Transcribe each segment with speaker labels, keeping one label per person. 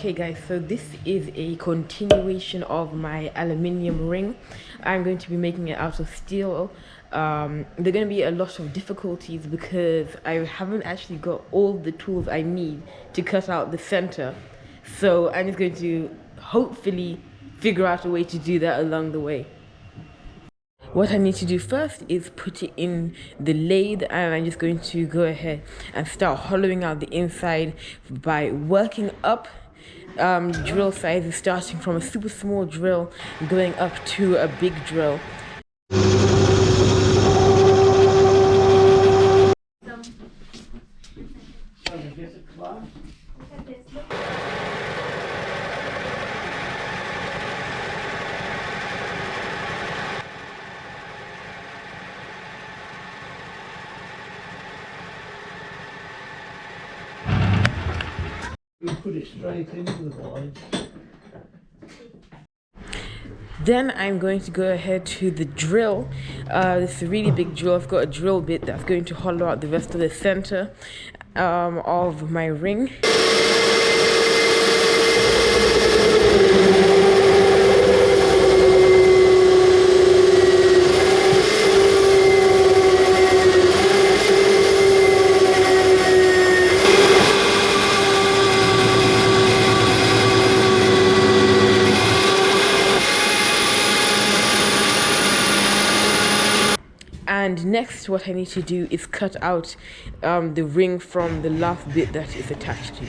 Speaker 1: Okay guys, so this is a continuation of my aluminium ring. I'm going to be making it out of steel. There are going to be a lot of difficulties because I haven't actually got all the tools I need to cut out the center. So I'm just going to hopefully figure out a way to do that along the way. What I need to do first is put it in the lathe, and I'm just going to go ahead and start hollowing out the inside by working up drill sizes, starting from a super small drill going up to a big drill.
Speaker 2: You put it straight into the blind.
Speaker 1: Then I'm going to go ahead to the drill. This is a really big drill. I've got a drill bit that's going to hollow out the rest of the center of my ring. And next, what I need to do is cut out the ring from the last bit that is attached to.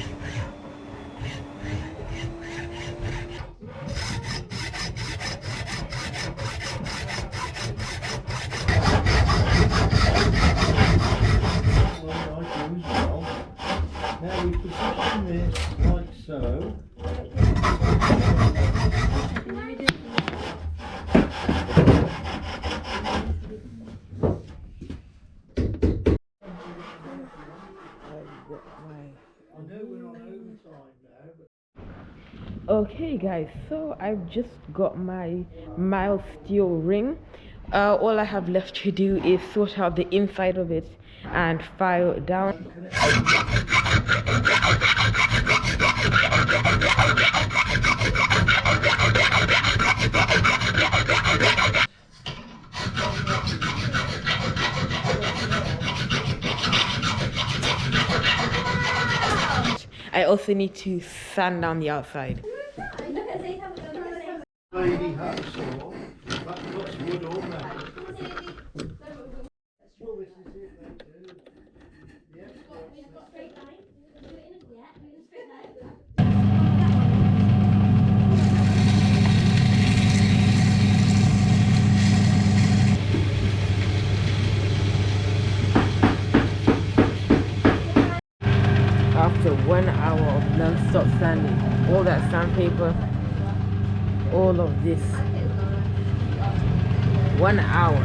Speaker 2: Now we position this like so.
Speaker 1: Okay guys, so I've just got my mild steel ring. All I have left to do is sort out the inside of it and file it down. I also need to sand down the outside.
Speaker 2: Lady hacksaw, that cuts wood on there. Well, this is it, they do. Yeah.
Speaker 1: After 1 hour of non-stop sanding, all that sandpaper, all of this, 1 hour.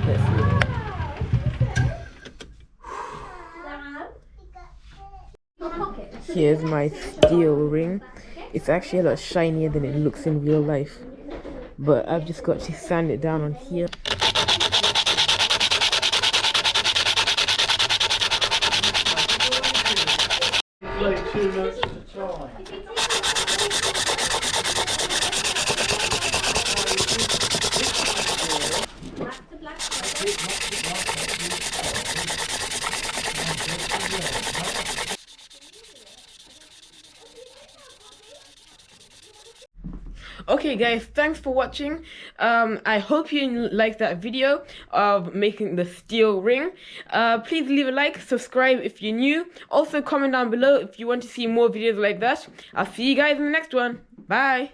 Speaker 1: Let's see. Here's my steel ring. It's actually a lot shinier than it looks in real life, but I've just got to sand it down on here.
Speaker 2: Play 2 notes at a time.
Speaker 1: Okay guys, thanks for watching. I hope you liked that video of making the steel ring. Please leave a like, subscribe if you're new. Also comment down below if you want to see more videos like that. I'll see you guys in the next one. Bye.